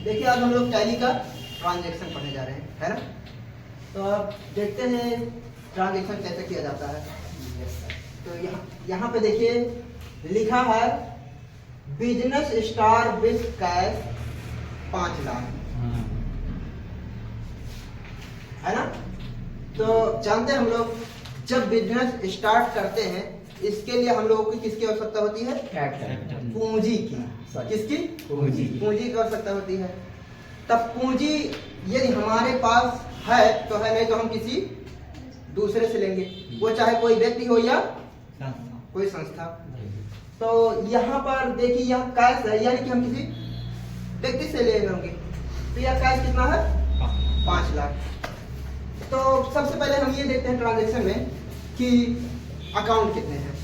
देखिए आज हम लोग टैली का ट्रांजैक्शन पढ़ने जा रहे हैं, है ना। तो अब देखते हैं ट्रांजैक्शन कैसे किया जाता है। तो यहाँ पे देखिए लिखा है business star with cash 5 lakh, है ना। तो जानते हैं हम लोग जब बिजनेस स्टार्ट करते हैं इसके लिए हम लोगों को किसकी आवश्यकता होती है? पूंजी की। किसकी? पूंजी की आवश्यकता होती है। तब पूंजी यदि हमारे पास है तो है, नहीं तो हम किसी दूसरे से लेंगे, वो चाहे कोई व्यक्ति हो या कोई संस्था। तो यहाँ पर देखिए यह कैश है, यानी कि हम किसी व्यक्ति से ले होंगे। तो यह कैश कितना है? 5 लाख। तो सबसे पहले हम ये देखते हैं ट्रांजैक्शन में कि अकाउंट कितने हैं,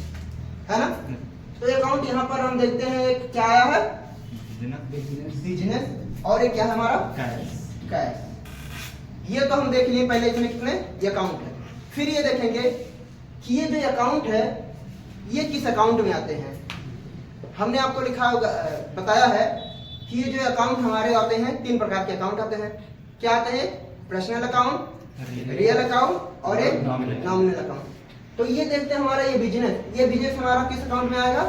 है ना। तो अकाउंट यहाँ पर हम देखते हैं क्या आया है? बिजनेस। और एक क्या है हमारा? कैश। ये तो हम देख लिए पहले, इसमें कितने ये अकाउंट है। फिर ये देखेंगे कि ये जो अकाउंट है ये किस अकाउंट में आते हैं। हमने आपको लिखा होगा, बताया है कि ये जो अकाउंट हमारे आते हैं 3 प्रकार के अकाउंट आते हैं। क्या आते हैं? पर्सनल अकाउंट, रियल अकाउंट और एक नॉमिनल अकाउंट। तो ये देखते हैं हमारा ये बिजनेस हमारा किस अकाउंट में आएगा?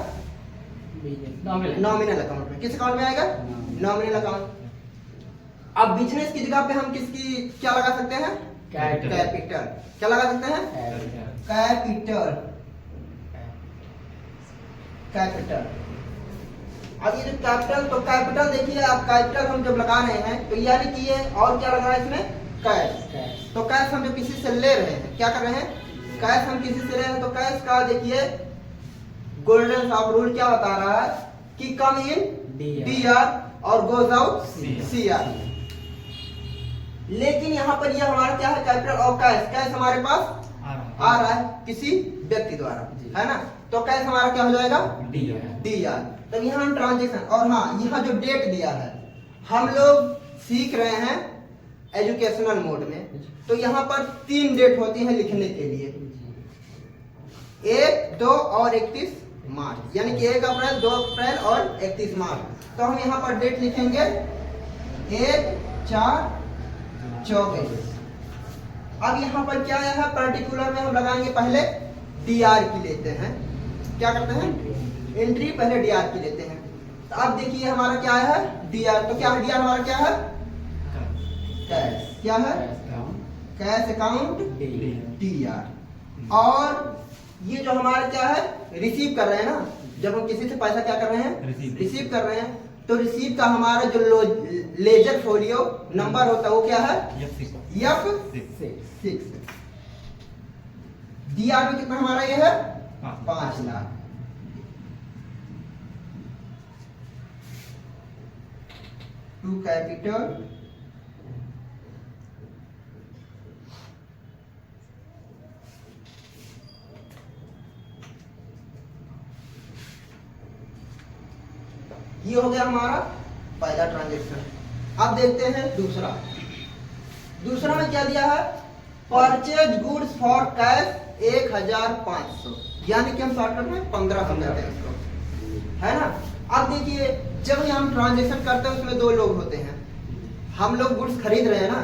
नॉमिनल अकाउंट में। किस अकाउंट में आएगा? Nominal account. अब बिजनेस की जगह पे हम किसकी क्या लगा सकते हैं? कैपिटल। क्या लगा सकते हैं? कैपिटल। अब ये जो कैपिटल, तो कैपिटल देखिए आप, कैपिटल हम जब लगा रहे हैं तो यानी कि ये और क्या लग रहा है इसमें? कैश। तो कैश हम जो किसी से ले रहे हैं, क्या कर रहे हैं? कैश हम किसी से ले रहे हैं। तो कैश का देखिए गोल्डन शॉप रूल क्या बता रहा है कि कम इन डीआर और गोज आउट सीआर। लेकिन यहाँ पर ये हमारा क्या है? कैपिटल और कैश हमारे पास आ रहा है किसी व्यक्ति द्वारा, है ना। तो कैश हमारा क्या हो जाएगा? डीआर। तो यहाँ हम ट्रांजेक्शन, और हाँ यहाँ जो डेट दिया है, हम लोग सीख रहे हैं एजुकेशनल मोड में। तो यहाँ पर 3 डेट होती है लिखने के लिए, 1, 2 और 31 मार्च, यानी कि 1 अप्रैल, 2 अप्रैल और 31 मार्च। तो हम यहाँ पर डेट लिखेंगे 1/4/24। अब यहाँ पर क्या है? पर्टिकुलर में हम लगाएंगे पहले डीआर की लेते हैं। क्या करते हैं? एंट्री पहले डीआर की लेते हैं। तो अब देखिए हमारा क्या है? डीआर। तो क्या है डीआर हमारा? क्या है? कैश। क्या है? Cash account DR. और ये जो हमारा क्या है? रिसीव कर रहे हैं ना, जब हम किसी से पैसा क्या कर रहे हैं? रिसीव कर रहे हैं। तो रिसीव का हमारा जो लेजर फोलियो नंबर होता है वो क्या है? F6। डीआर में कितना हमारा ये है? 5 लाख। टू कैपिटल ये हो गया हमारा पहला ट्रांजैक्शन। अब देखते हैं दूसरा में क्या दिया है? परचेज गुड्स फॉर कैश 1500, यानी कि हम शॉर्ट कर रहे हैं 1500 कहते हैं इसको, है ना। अब देखिए जब हम ट्रांजैक्शन करते हैं उसमें 2 लोग होते हैं। हम लोग गुड्स खरीद रहे हैं ना,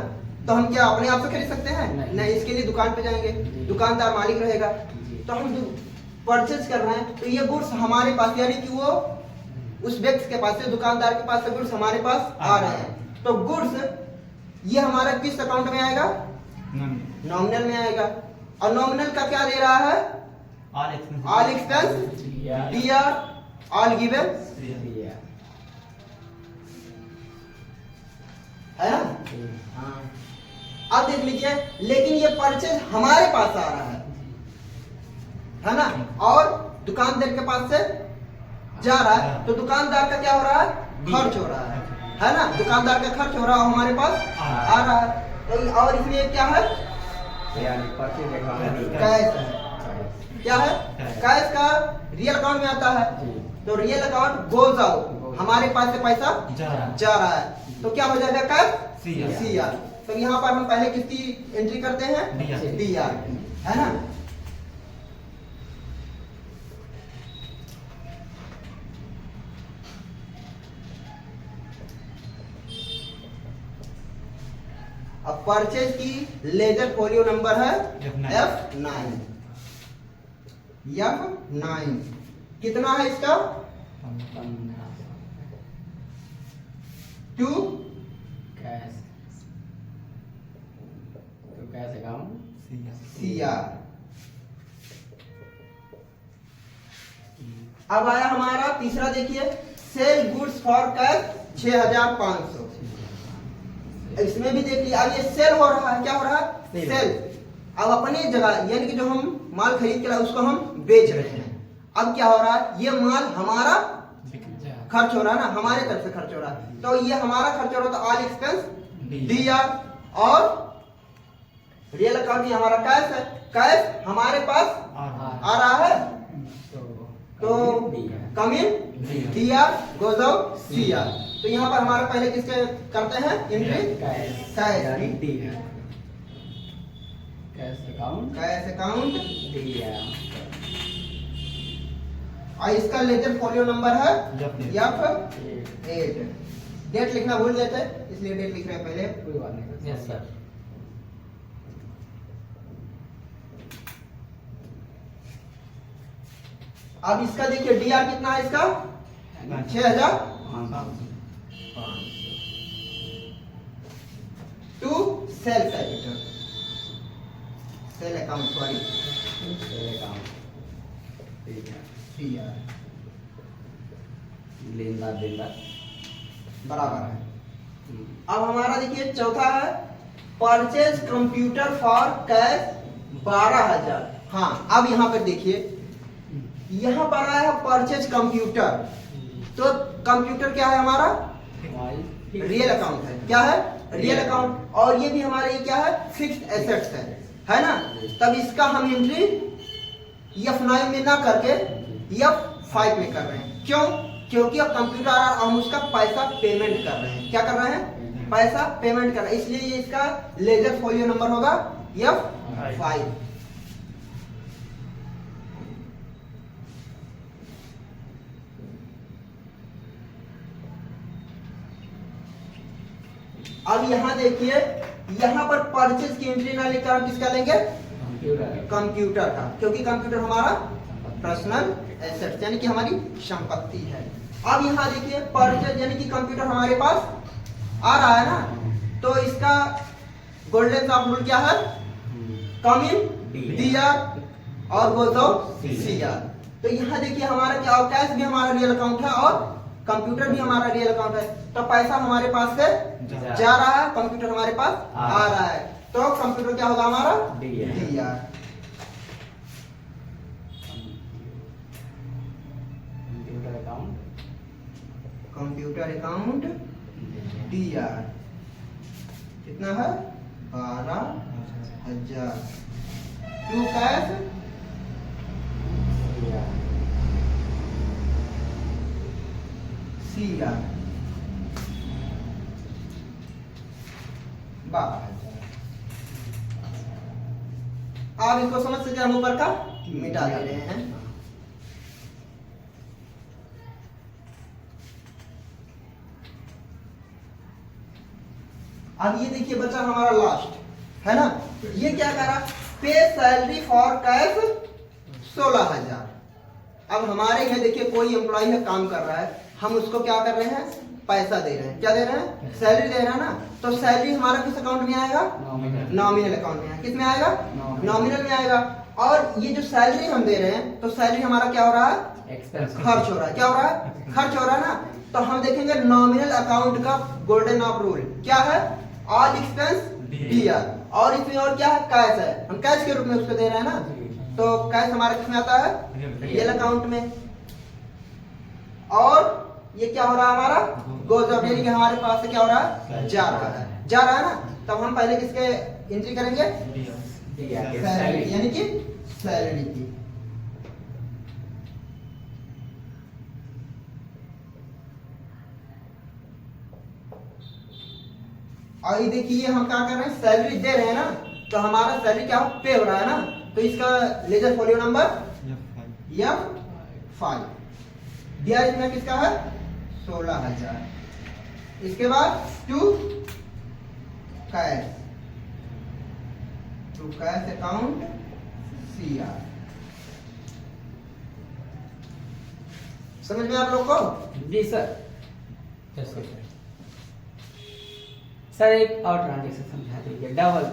तो हम क्या अपने आप से खरीद सकते हैं? नहीं, इसके लिए दुकान पे जाएंगे, दुकानदार मालिक रहेगा। तो हम परचेज कर रहे हैं तो ये गुड्स हमारे पास, यानी कि वो उस व्यक्ति के पास से, दुकानदार के पास से गुड्स हमारे पास आ रहे हैं। तो गुड्स ये हमारा किस अकाउंट में आएगा? नॉमिनल में आएगा। और नॉमिनल का क्या दे रहा है? All expense DR, all given, है ना। हाँ। अब देख लीजिए, लेकिन ये परचेज हमारे पास आ रहा है ना, और दुकानदार के पास से जा रहा है। तो दुकानदार का क्या हो रहा है? खर्च हो रहा है ना। दुकानदार का खर्च हो रहा है, हमारे पास आ रहा है। तो और इसलिए क्या है? कैश है। क्या है? कैश का रियल अकाउंट में आता है। तो रियल अकाउंट गोज आउट, हमारे पास से पैसा जा रहा है। तो क्या हो जाएगा? Cash CR. तो यहाँ पर हम पहले किसकी एंट्री करते हैं? डीआर, है ना। अब परचेज की लेजर फोलियो नंबर है F9। F9 कितना है इसका 2 कैश अकाउंट CR। अब आया हमारा तीसरा, देखिए सेल गुड्स फॉर कैश 6500। इसमें भी देखिए अब ये सेल हो रहा है, क्या हो रहा है सेल। अब अपनी जगह यानी कि जो हम माल खरीद के लाए उसको हम बेच रहे हैं। अब क्या हो रहा है, ये माल हमारा खर्च हो रहा है ना, हमारे तरफ से खर्च हो रहा है, तो ये हमारा खर्च हो रहा है, तो ऑल एक्सपेंस DR। और रियल अकाउंट में हमारा कैश है, कैश हमारे पास आ रहा है, तो कम इन DR गोज आउट CR। तो यहाँ पर हमारा पहले किसके करते हैं एंट्री, कैश अकाउंट और इसका लेजर फोलियो नंबर है F8। डेट लिखना भूल गए थे इसलिए डेट लिख रहे हैं पहले। कोई बात नहीं। Yes sir. अब इसका देखिए DR कितना है इसका 6000 to sale capital, sale account sorry CR लेनदार बराबर है। अब हमारा देखिए चौथा है परचेज कंप्यूटर फॉर कैश 12000। हाँ अब यहाँ पर देखिए यहाँ पर आया है परचेज कंप्यूटर, तो कंप्यूटर क्या है हमारा रियल अकाउंट है, क्या है रियल अकाउंट, और ये भी हमारे ये क्या है फिक्स्ड एसेट्स है ना। तब इसका हम एंट्री F9 में ना करके F5 में कर रहे हैं। क्यों? क्योंकि अब कंप्यूटर आ रहा है, हम उसका पैसा पेमेंट कर रहे हैं। क्या कर रहे हैं, पैसा पेमेंट कर रहे हैं, इसलिए ये इसका लेजर फोलियो नंबर होगा F5। अब यहाँ देखिए यहाँ पर परचेज की एंट्री ना लेकर हम किसका लेंगे कंप्यूटर का, क्योंकि कंप्यूटर हमारा पर्सनल एसेट यानी कि हमारी संपत्ति है। अब यहाँ देखिए परचेज यानी कि कंप्यूटर हमारे पास आ रहा है ना, तो इसका गोल्डन ऑफ रूल क्या है कम इन DR और गोज आउट CR। तो यहाँ देखिए हमारा क्या कैश भी हमारा रियल अकाउंट है और कंप्यूटर भी हमारा रियल अकाउंट है, तो पैसा हमारे पास से जा रहा है, कंप्यूटर हमारे पास आ रहा है, तो कंप्यूटर क्या होगा हमारा DR। कंप्यूटर अकाउंट DR कितना है 12000 टू कैश CR 12000। आप इसको समझ सकते हैं, हम ऊपर का मिटा दे रहे हैं। अब ये देखिए बच्चा हमारा लास्ट है ना, ये क्या करा पे सैलरी फॉर कैश 16000। अब हमारे यहाँ देखिए कोई एम्प्लॉय है काम कर रहा है, हम उसको क्या कर रहे हैं पैसा दे रहे हैं, क्या दे रहे हैं सैलरी दे रहे हैं ना, तो सैलरी हमारा किस अकाउंट में आएगा नॉमिनल अकाउंट में आएगा। किस में आएगा नॉमिनल में आएगा। और ये जो सैलरी हम दे रहे हैं तो सैलरी हमारा क्या हो रहा है खर्च हो रहा है, क्या हो रहा है खर्च हो रहा है ना। तो हम देखेंगे नॉमिनल अकाउंट का गोल्डन ऑफ रूल क्या है ऑल एक्सपेंस DR, और इसमें और क्या है कैश है, हम कैश के रूप में उसको दे रहे हैं ना, तो कैश हमारा किसमें आता है रियल अकाउंट में। और ये क्या हो रहा है हमारा गोज आउट यानी कि हमारे पास से क्या हो रहा है जा रहा है ना, तब हम पहले किसके एंट्री करेंगे सैलरी यानी कि सैलरी की। और ये देखिए हम क्या कर रहे हैं सैलरी दे रहे हैं ना, तो हमारा सैलरी क्या पे हो रहा है ना, तो इसका लेजर फोलियो नंबर F5 दिया, इसमें किसका है 16000। इसके बाद to cash to cash account CR। समझ में आप लोग को? जी सर। Yes sir. सर एक और ट्रांजेक्शन समझा दीजिए, डबल